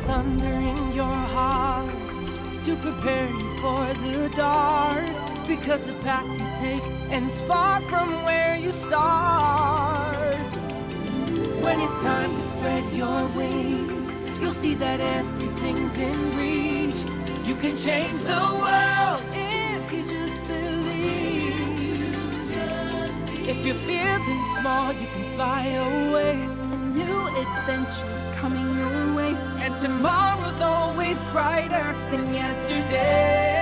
thunder in your heart to prepare you for the dark, because the path you take ends far from where you start. When it's time to spread your wings, you'll see that everything's in reach. You can change the world if you just believe. If you're feeling small, you can fly away. A new adventure's coming your way, and tomorrow's always brighter than yesterday.